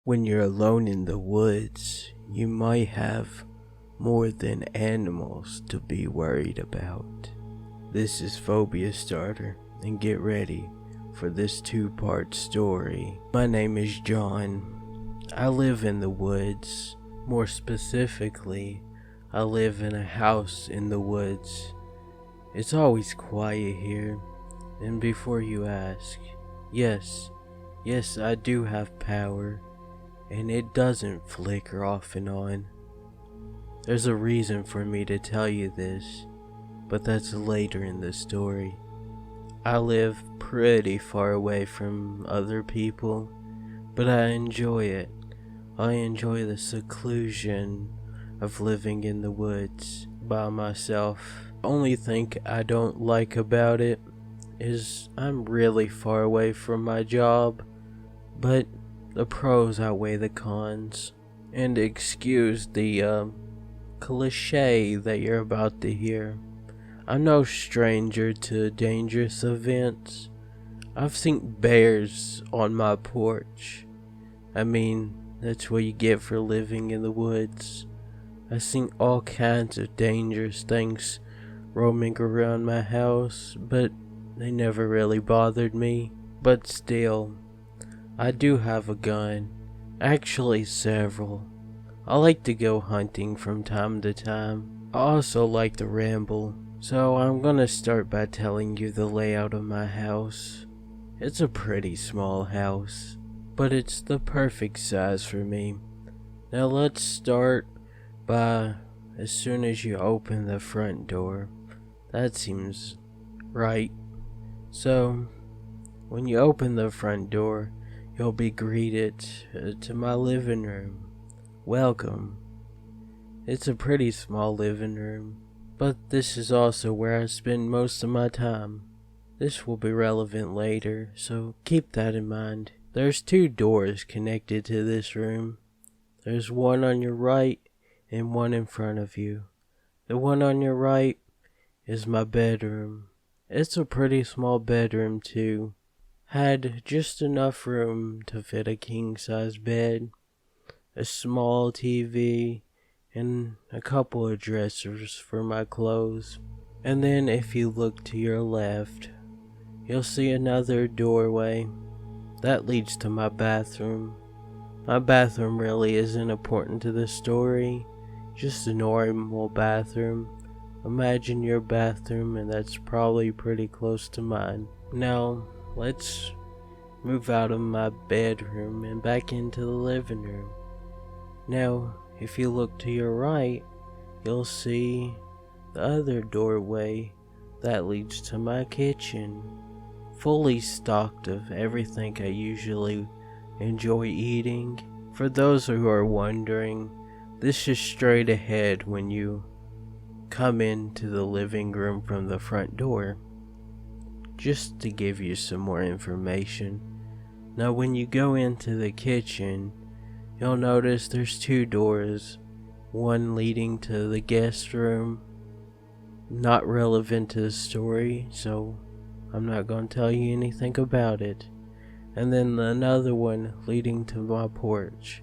When you're alone in the woods, you might have more than animals to be worried about. This is Phobia Starter, and get ready for this two-part story. My name is John. I live in the woods. More specifically, I live in a house in the woods. It's always quiet here, and before you ask, yes, I do have power. And it doesn't flicker off and on. There's a reason for me to tell you this, but that's later in the story. I live pretty far away from other people, but I enjoy it. I enjoy the seclusion of living in the woods by myself. Only thing I don't like about it is I'm really far away from my job, but the pros outweigh the cons. And excuse the cliche that you're about to hear. I'm no stranger to dangerous events. I've seen bears on my porch. I mean, that's what you get for living in the woods. I've seen all kinds of dangerous things roaming around my house, but they never really bothered me. But still, I do have a gun, actually several. I like to go hunting from time to time. I also like to ramble, so I'm gonna start by telling you the layout of my house. It's a pretty small house, but it's the perfect size for me. Now let's start by as soon as you open the front door. That seems right. So, when you open the front door, you'll be greeted to my living room. Welcome. It's a pretty small living room, but this is also where I spend most of my time. This will be relevant later, so keep that in mind. There's two doors connected to this room. There's one on your right and one in front of you. The one on your right is my bedroom. It's a pretty small bedroom too. Had just enough room to fit a king-size bed, a small TV, and a couple of dressers for my clothes. And then if you look to your left, you'll see another doorway. That leads to my bathroom. My bathroom really isn't important to the story, just a normal bathroom. Imagine your bathroom, and that's probably pretty close to mine. Now, let's move out of my bedroom and back into the living room. Now, if you look to your right, you'll see the other doorway that leads to my kitchen. Fully stocked of everything I usually enjoy eating. For those who are wondering, this is straight ahead when you come into the living room from the front door. Just to give you some more information. Now when you go into the kitchen, you'll notice there's two doors. One leading to the guest room. Not relevant to the story, so I'm not going to tell you anything about it. And then another one leading to my porch.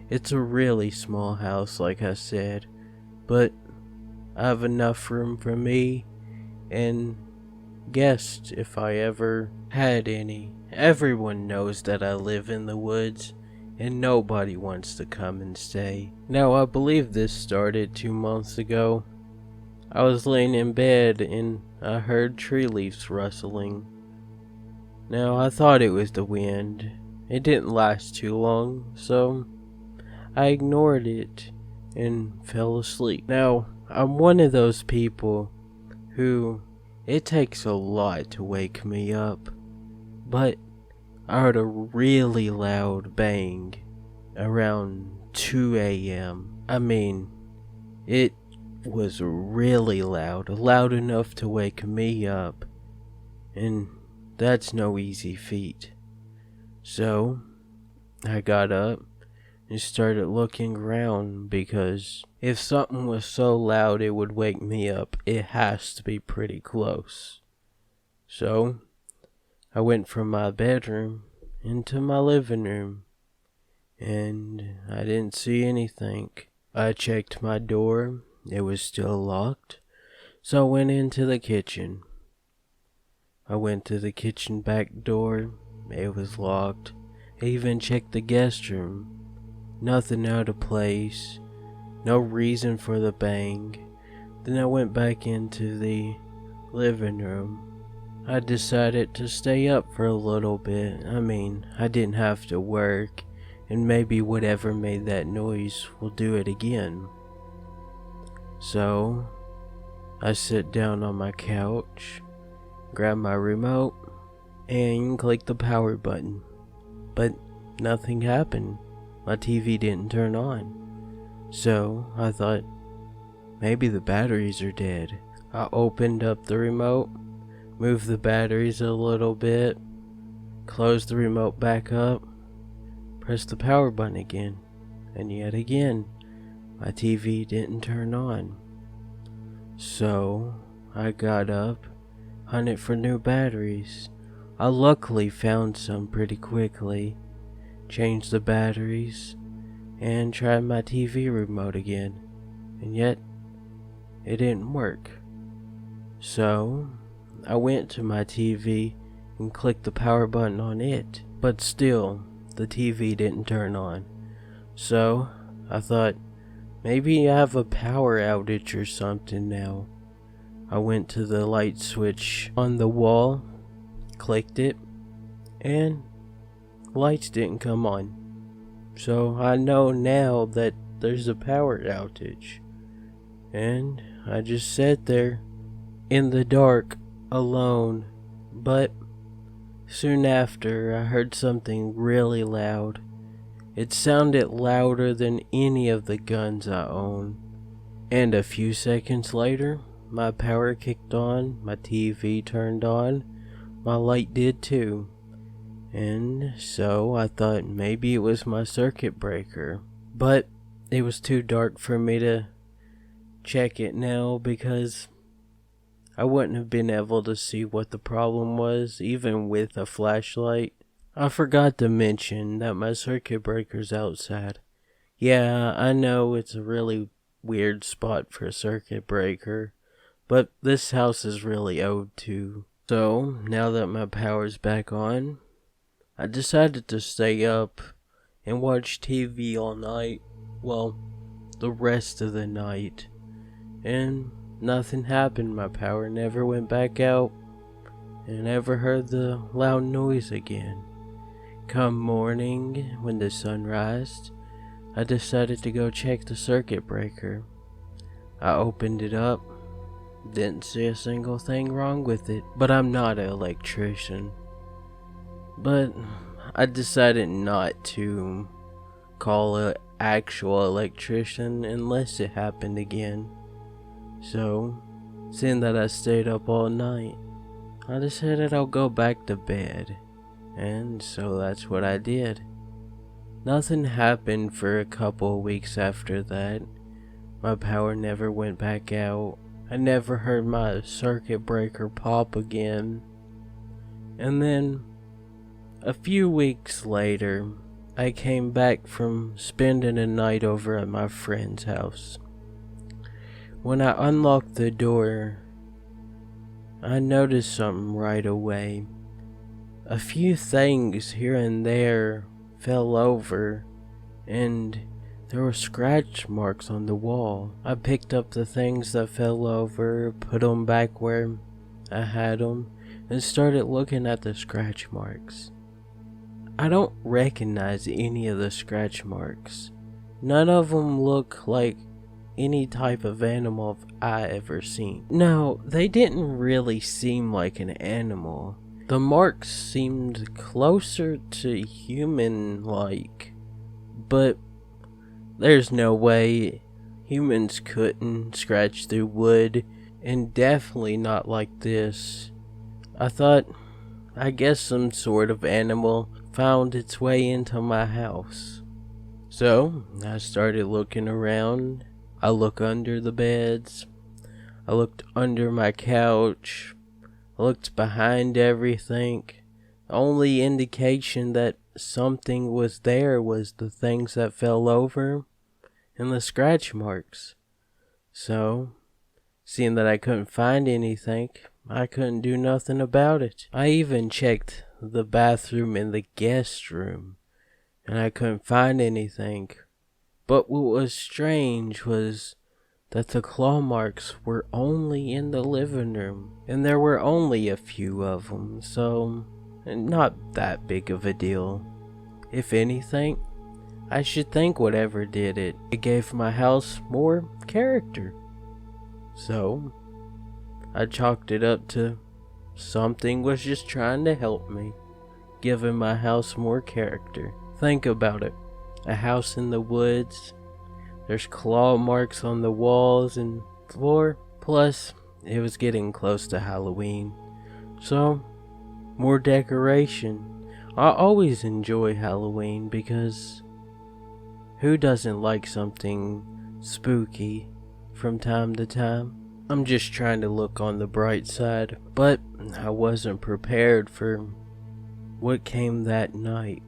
It's a really small house, like I said, but I have enough room for me and guests if I ever had any. Everyone knows that I live in the woods, and nobody wants to come and stay. Now, I believe this started 2 months ago. I was laying in bed and I heard tree leaves rustling. Now, I thought it was the wind. It didn't last too long, so I ignored it and fell asleep. Now, I'm one of those people who it takes a lot to wake me up, but I heard a really loud bang around 2 a.m. I mean, it was really loud enough to wake me up, and that's no easy feat. So, I got up and started looking around because if something was so loud it would wake me up, it has to be pretty close. So, I went from my bedroom into my living room. and I didn't see anything. I checked my door. It was still locked. So I went into the kitchen. I went to the kitchen back door. It was locked. I even checked the guest room. Nothing out of place. No reason for the bang. Then I went back into the living room. I decided to stay up for a little bit. I didn't have to work, and maybe whatever made that noise will do it again. So, I sit down on my couch, grab my remote, and click the power button. But nothing happened. My TV didn't turn on. So, I thought, maybe the batteries are dead. I opened up the remote, moved the batteries a little bit, closed the remote back up, pressed the power button again, and yet again, my TV didn't turn on. So, I got up, hunted for new batteries. I luckily found some pretty quickly, changed the batteries, and tried my TV remote again, and yet, it didn't work. So, I went to my TV and clicked the power button on it, but still, the TV didn't turn on. So, I thought, maybe I have a power outage or something now. I went to the light switch on the wall, clicked it, and lights didn't come on. So, I know now that there's a power outage. And I just sat there in the dark, alone, but soon after I heard something really loud. It sounded louder than any of the guns I own. And a few seconds later, my power kicked on, my TV turned on, my light did too. And so I thought maybe it was my circuit breaker. But it was too dark for me to check it now because I wouldn't have been able to see what the problem was, even with a flashlight. I forgot to mention that my circuit breaker's outside. Yeah, I know it's a really weird spot for a circuit breaker, but this house is really old too. So, now that my power's back on, I decided to stay up and watch TV all night. Well, the rest of the night. And nothing happened. My power never went back out, and I never heard the loud noise again. Come morning, when the sun rised, I decided to go check the circuit breaker. I opened it up, didn't see a single thing wrong with it, but I'm not an electrician. But I decided not to call an actual electrician unless it happened again. So, seeing that I stayed up all night, I decided I'll go back to bed. And so that's what I did. Nothing happened for a couple of weeks after that. My power never went back out. I never heard my circuit breaker pop again. And then, a few weeks later, I came back from spending a night over at my friend's house. When I unlocked the door, I noticed something right away. A few things here and there fell over, and there were scratch marks on the wall. I picked up the things that fell over, put them back where I had them, and started looking at the scratch marks. I don't recognize any of the scratch marks. None of them look like any type of animal I ever seen. No, they didn't really seem like an animal. The marks seemed closer to human-like, but there's no way humans couldn't scratch through wood, and definitely not like this. I thought, I guess some sort of animal found its way into my house. So, I started looking around. I looked under the beds. I looked under my couch. I looked behind everything. The only indication that something was there was the things that fell over and the scratch marks. So, seeing that I couldn't find anything, I couldn't do nothing about it. I even checked the bathroom and the guest room, and I couldn't find anything. But what was strange was that the claw marks were only in the living room, and there were only a few of them, so not that big of a deal. If anything, I should thank whatever did it. It gave my house more character. So, I chalked it up to something was just trying to help me, giving my house more character. Think about it. A house in the woods. There's claw marks on the walls and floor. Plus, it was getting close to Halloween. So, more decoration. I always enjoy Halloween because who doesn't like something spooky from time to time? I'm just trying to look on the bright side, but I wasn't prepared for what came that night.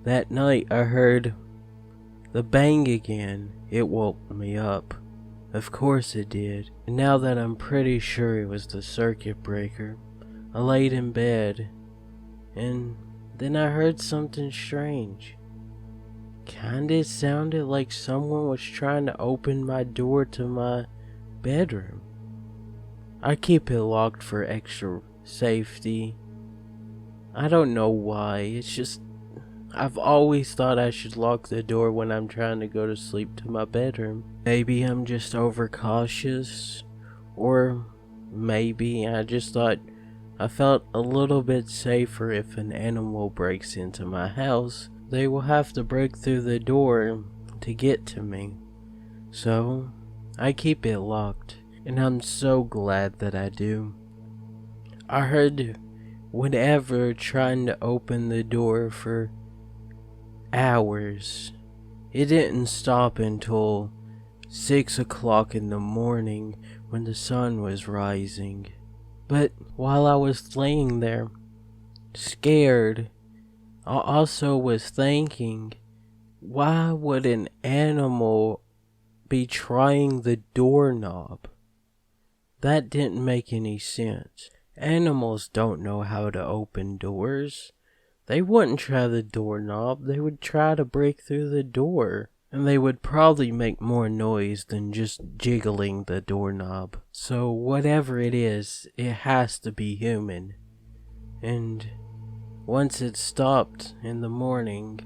That night I heard the bang again. It woke me up. Of course it did. And now that I'm pretty sure it was the circuit breaker, I laid in bed, and then I heard something strange. Kinda sounded like someone was trying to open my door to my bedroom. I keep it locked for extra safety. I don't know why, it's just I've always thought I should lock the door when I'm trying to go to sleep to my bedroom. Maybe I'm just overcautious, or maybe I just thought I felt a little bit safer if an animal breaks into my house. They will have to break through the door to get to me. So, I keep it locked, and I'm so glad that I do. I heard whatever trying to open the door for hours. It didn't stop until 6 o'clock in the morning when the sun was rising. But while I was laying there, scared, I also was thinking, why would an animal be trying the doorknob? That didn't make any sense. Animals don't know how to open doors. They wouldn't try the doorknob, they would try to break through the door. And they would probably make more noise than just jiggling the doorknob. So whatever it is, it has to be human. And once it stopped in the morning,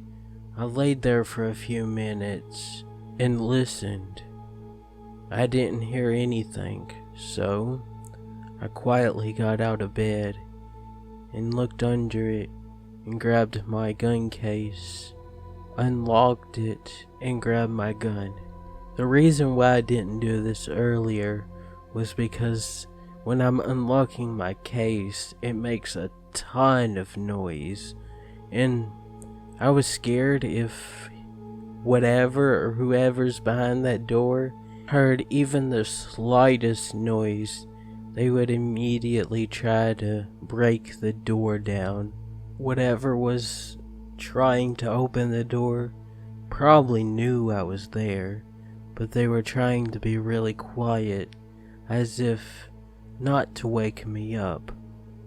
I laid there for a few minutes and listened. I didn't hear anything, so I quietly got out of bed and looked under it and grabbed my gun case, unlocked it, and grabbed my gun. The reason why I didn't do this earlier was because when I'm unlocking my case, it makes a ton of noise, and I was scared if whatever or whoever's behind that door heard even the slightest noise, they would immediately try to break the door down. Whatever was trying to open the door probably knew I was there, but they were trying to be really quiet, as if not to wake me up.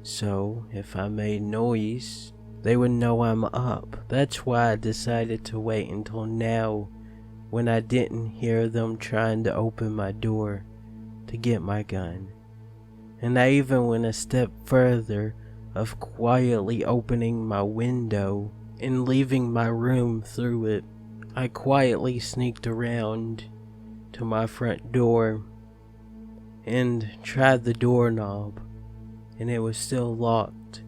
So if I made noise, they would know I'm up. That's why I decided to wait until now, when I didn't hear them trying to open my door, to get my gun. And I even went a step further of quietly opening my window and leaving my room through it. I quietly sneaked around to my front door and tried the doorknob, and it was still locked.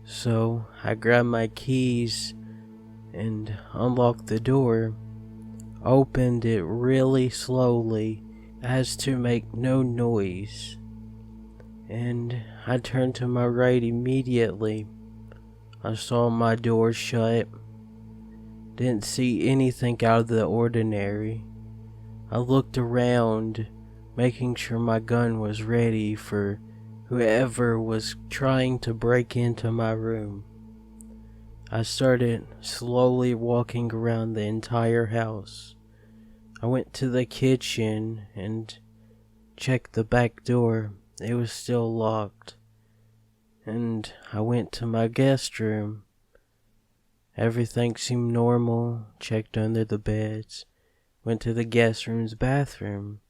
So I grabbed my keys and unlocked the door, opened it really slowly as to make no noise, and I turned to my right immediately. I saw my door shut. Didn't see anything out of the ordinary. I looked around, making sure my gun was ready for whoever was trying to break into my room. I started slowly walking around the entire house. I went to the kitchen and checked the back door. It was still locked. And I went to my guest room. Everything seemed normal. Checked under the beds. Went to the guest room's bathroom.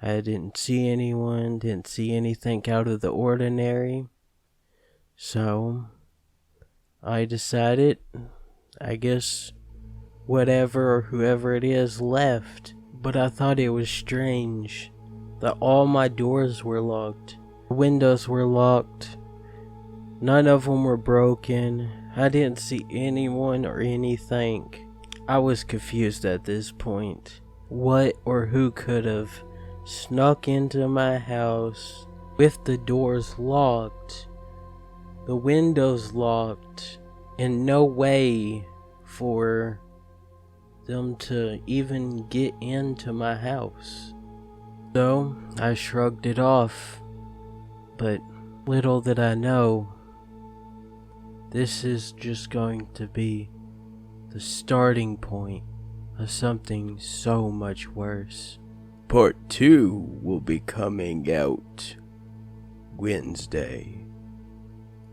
I didn't see anyone, didn't see anything out of the ordinary. So I decided, I guess whatever or whoever it is left. But I thought it was strange that all my doors were locked. The windows were locked. None of them were broken. I didn't see anyone or anything. I was confused at this point. What or who could have snuck into my house with the doors locked, the windows locked, and no way for them to even get into my house? So I shrugged it off, but little did I know, this is just going to be the starting point of something so much worse. Part 2 will be coming out Wednesday.